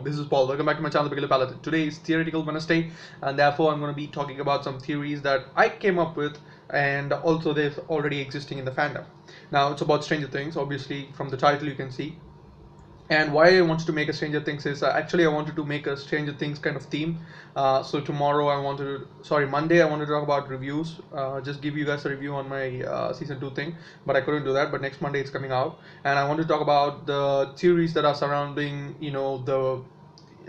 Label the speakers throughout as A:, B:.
A: This is Paul. Welcome back to my channel, Paladin. Today is Theoretical Wednesday, and therefore I'm going to be talking about some theories that I came up with, and also they're already existing in the fandom. Now, it's about Stranger Things. Obviously, from the title you can see. And why I wanted to make a Stranger Things is actually I wanted to make a Stranger Things kind of theme. So tomorrow Monday I wanted to talk about reviews. Just give you guys a review on my season 2 thing, but I couldn't do that. But next Monday it's coming out, and I want to talk about the theories that are surrounding,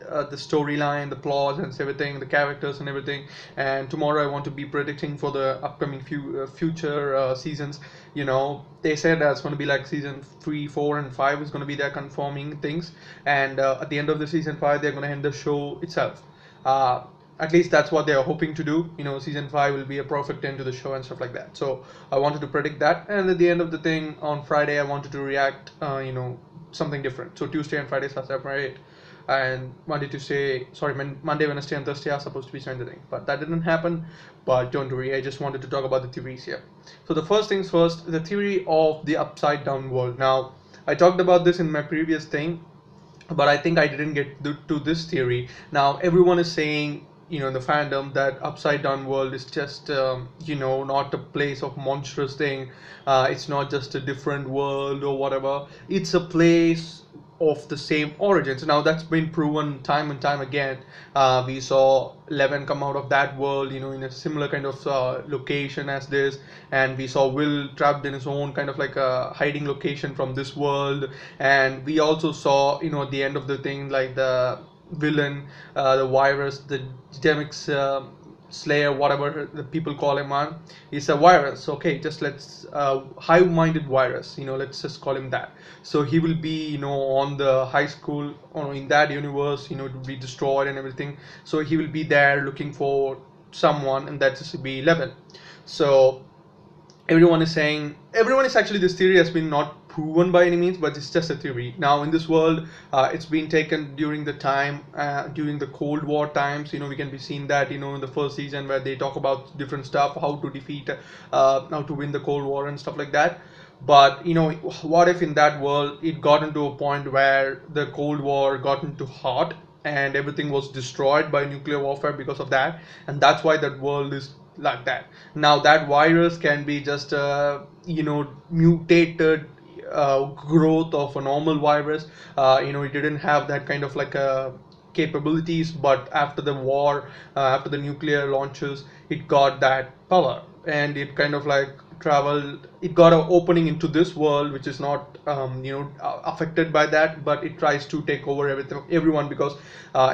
A: the storyline, the plots and everything, the characters and everything. And tomorrow I want to be predicting for the upcoming future seasons. They said that's going to be like season 3, 4 and 5 is going to be their confirming things, and at the end of the season 5 they're going to end the show itself. At least that's what they are hoping to do. Season 5 will be a perfect end to the show and stuff like that. So I wanted to predict that, and at the end of the thing on Friday I wanted to react something different. So Tuesday and Fridays are separate, and Monday, Wednesday, and Thursday are supposed to be Stranger Things, but that didn't happen. But don't worry, I just wanted to talk about the theories here. So the first things first, the theory of the upside down world. Now, I talked about this in my previous thing, but I think I didn't get to this theory. Now, everyone is saying, in the fandom, that upside down world is just not a place of monstrous thing. It's not just a different world or whatever. It's a place of the same origins. Now that's been proven time and time again. We saw Eleven come out of that world, in a similar kind of location as this, and we saw Will trapped in his own kind of like a hiding location from this world. And we also saw, at the end of the thing, like the villain, the virus, the Demix Slayer, whatever the people call him on, is a virus. Okay, just let's hive-minded virus, let's just call him that. So he will be, on the high school, or in that universe, to be destroyed and everything. So he will be there looking for someone, and that's just be 11. So everyone is actually, this theory has been not proven by any means, but it's just a theory. Now in this world, it's been taken during the time, during the Cold War times. We can be seen that in the first season, where they talk about different stuff, how to defeat, how to win the Cold War and stuff like that. But what if in that world it got into a point where the Cold War got into hot and everything was destroyed by nuclear warfare because of that, and that's why that world is like that. Now that virus can be just mutated growth of a normal virus. It didn't have that kind of like capabilities, but after the war, after the nuclear launches, it got that power, and it kind of like traveled. It got an opening into this world, which is not affected by that, but it tries to take over everyone, because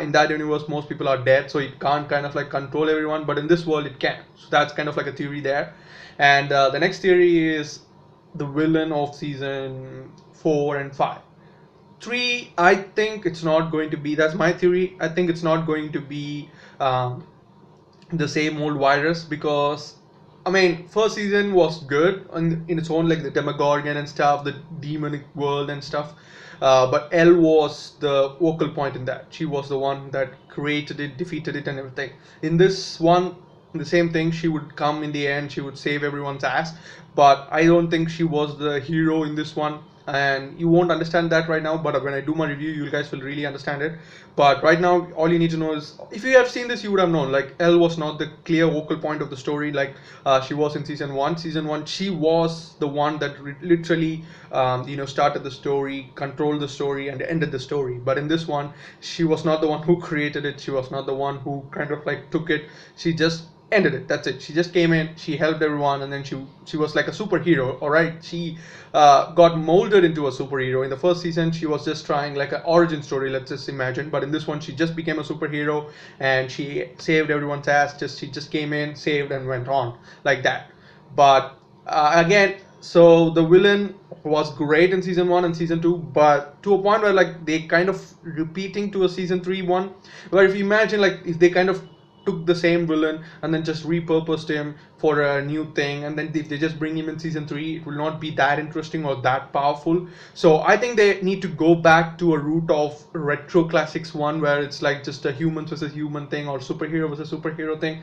A: in that universe most people are dead, so it can't kind of like control everyone, but in this world it can. So that's kind of like a theory there. And the next theory is the villain of season 4 and 5. 3, I think it's not going to be, that's my theory, I think it's not going to be the same old virus, because first season was good in its own, like the Demogorgon and stuff, the demonic world and stuff, but Elle was the focal point in that. She was the one that created it, defeated it and everything. In this one, the same thing, she would come in the end, she would save everyone's ass, but I don't think she was the hero in this one. And you won't understand that right now, but when I do my review, you guys will really understand it. But right now, all you need to know is, if you have seen this, you would have known, like, Elle was not the clear vocal point of the story like she was in season 1. Season 1, she was the one that literally started the story, controlled the story, and ended the story. But in this one, she was not the one who created it, she was not the one who kind of like took it, she just ended it. That's it. She just came in, she helped everyone, and then she was like a superhero. All right, she got molded into a superhero. In the first season, she was just trying like an origin story, let's just imagine, but in this one she just became a superhero, and she saved everyone's ass. She just came in, saved, and went on like that. But again, so the villain was great in season 1 and season 2, but to a point where like they kind of repeating to a season 3 one, where if you imagine, like, if they kind of took the same villain and then just repurposed him for a new thing, and then if they just bring him in season 3, it will not be that interesting or that powerful. So I think they need to go back to a root of retro classics one, where it's like just a human versus human thing, or superhero versus superhero thing.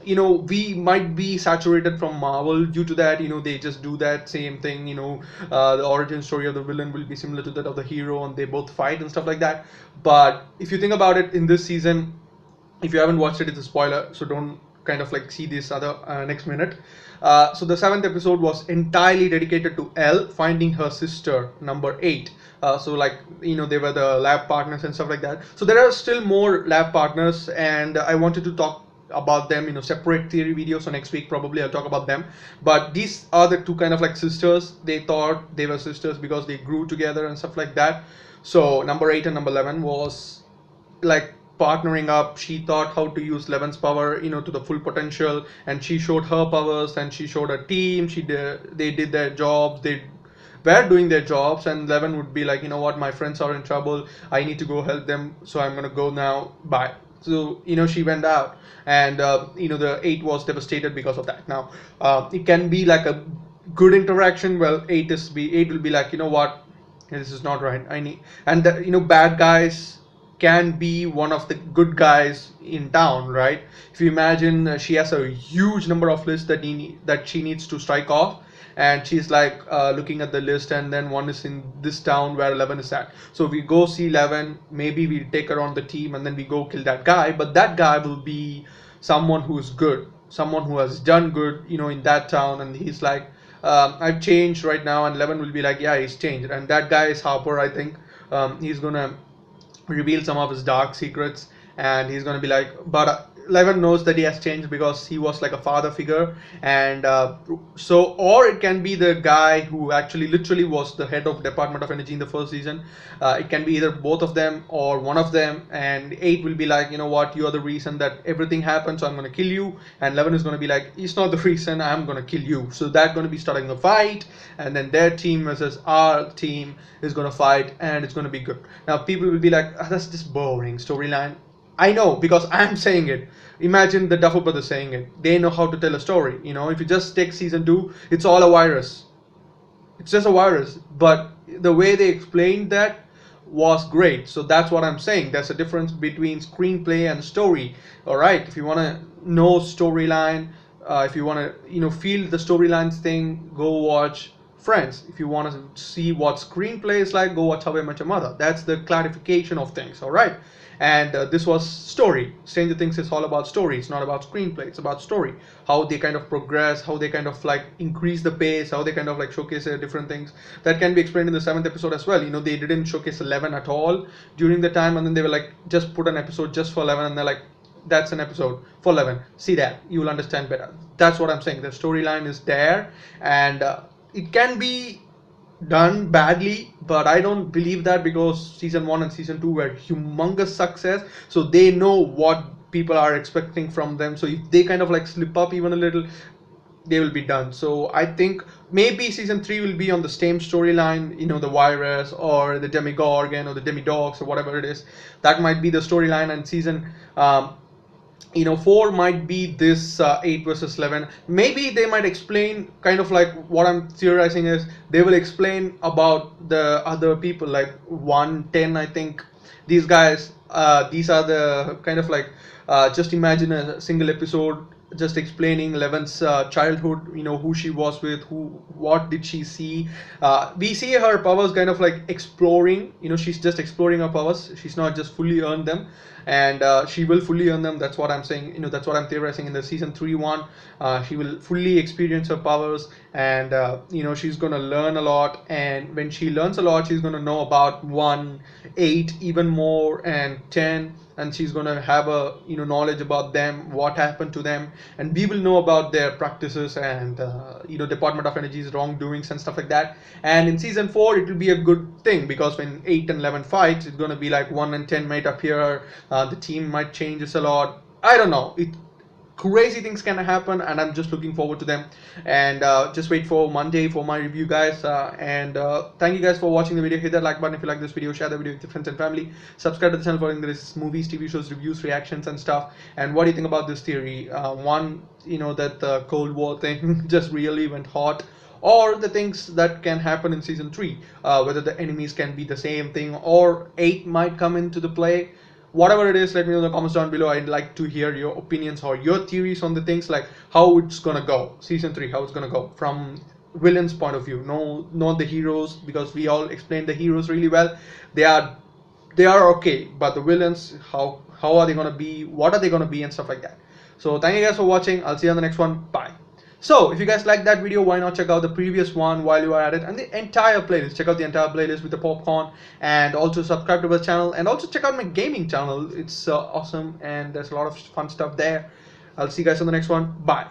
A: we might be saturated from Marvel due to that. They just do that same thing. The origin story of the villain will be similar to that of the hero, and they both fight and stuff like that. But if you think about it, in this season, if you haven't watched it, it's a spoiler, so don't kind of like see this other next minute. So the seventh episode was entirely dedicated to Elle finding her sister, number 8. So like they were the lab partners and stuff like that. So there are still more lab partners, and I wanted to talk about them, separate theory videos. So next week probably I'll talk about them. But these are the two kind of like sisters. They thought they were sisters because they grew together and stuff like that. So number 8 and number 11 was like partnering up. She thought how to use Levin's power to the full potential, and she showed her powers, and she showed her team. They did their jobs. They were doing their jobs, and Levin would be like, what, my friends are in trouble, I need to go help them, so I'm gonna go now, bye. So she went out, and the 8 was devastated because of that. Now it can be like a good interaction. Well, 8 will be like, what, this is not right, I need. And bad guys can be one of the good guys in town, right? If you imagine, she has a huge number of lists that she needs to strike off, and she's like looking at the list, and then one is in this town where Levin is at. So we go see Levin, maybe we take her on the team, and then we go kill that guy. But that guy will be someone who's good, someone who has done good, in that town, and he's like, I've changed right now, and Levin will be like, yeah, he's changed. And that guy is Harper, I think. He's gonna reveal some of his dark secrets, and he's gonna be like, but Levin knows that he has changed because he was like a father figure, and or it can be the guy who actually literally was the head of Department of Energy in the first season. It can be either both of them or one of them, and 8 will be like, what, you are the reason that everything happened, so I'm gonna kill you. And Levin is gonna be like, he's not the reason, I'm gonna kill you. So that's gonna be starting a fight, and then their team versus our team is gonna fight, and it's gonna be good. Now people will be like, that's just boring storyline. I know, because I'm saying it. Imagine the Duffer Brothers saying it. They know how to tell a story. If you just take season 2, it's all a virus. It's just a virus. But the way they explained that was great. So that's what I'm saying. There's a difference between screenplay and story. Alright, if you want to know storyline, if you want to feel the storylines thing, go watch Friends. If you want to see what screenplay is like, go watch How I Met Your Mother. That's the clarification of things. Alright. And this was story. Stranger Things is all about story. It's not about screenplay. It's about story. How they kind of progress, how they kind of like increase the pace, how they kind of like showcase different things. That can be explained in the 7th episode as well. They didn't showcase 11 at all during the time, and then they were like, just put an episode just for 11, and they're like, that's an episode for 11. See that, you will understand better. That's what I'm saying. The storyline is there, and it can be done badly, but I don't believe that, because season 1 and season 2 were humongous success, so they know what people are expecting from them. So if they kind of like slip up even a little, they will be done. So I think maybe season 3 will be on the same storyline, the virus or the demigorgon or the demidogs or whatever it is. That might be the storyline, and season 4 might be this 8 versus 11. Maybe they might explain, kind of like what I'm theorizing is, they will explain about the other people, like 110, I think. These guys, these are the kind of like, just imagine a single episode just explaining Levin's childhood, who she was with, what did she see. We see her powers kind of like exploring, she's just exploring her powers. She's not just fully earned them, and she will fully earn them. That's what I'm saying, that's what I'm theorizing in the season 3 one. She will fully experience her powers, and she's gonna learn a lot, and when she learns a lot, she's gonna know about 1, 8 even more, and 10, and she's gonna have a knowledge about them, what happened to them, and we will know about their practices and Department of Energy's wrongdoings and stuff like that. And in season 4 it will be a good thing, because when 8 and 11 fights, it's gonna be like 1 and 10 might appear, the team might change a lot. I don't know, crazy things can happen, and I'm just looking forward to them. And just wait for Monday for my review, guys. And thank you guys for watching the video. Hit that like button if you like this video, share the video with your friends and family, subscribe to the channel for this movies, TV shows, reviews, reactions and stuff. And what do you think about this theory? One, that the Cold War thing just really went hot, or the things that can happen in season 3, whether the enemies can be the same thing, or 8 might come into the play. whatever it is, let me know in the comments down below. I'd like to hear your opinions or your theories on the things, like how it's gonna go, season 3, how it's gonna go from villain's point of view. No, not the heroes, because we all explained the heroes really well. They are okay, but the villains, how are they gonna be, what are they gonna be, and stuff like that. So thank you guys for watching. I'll see you on the next one. Bye. So if you guys like that video, why not check out the previous one while you are at it, and the entire playlist. Check out the entire playlist with the popcorn, and also subscribe to our channel, and also check out my gaming channel. It's awesome, and there's a lot of fun stuff there. I'll see you guys on the next one. Bye.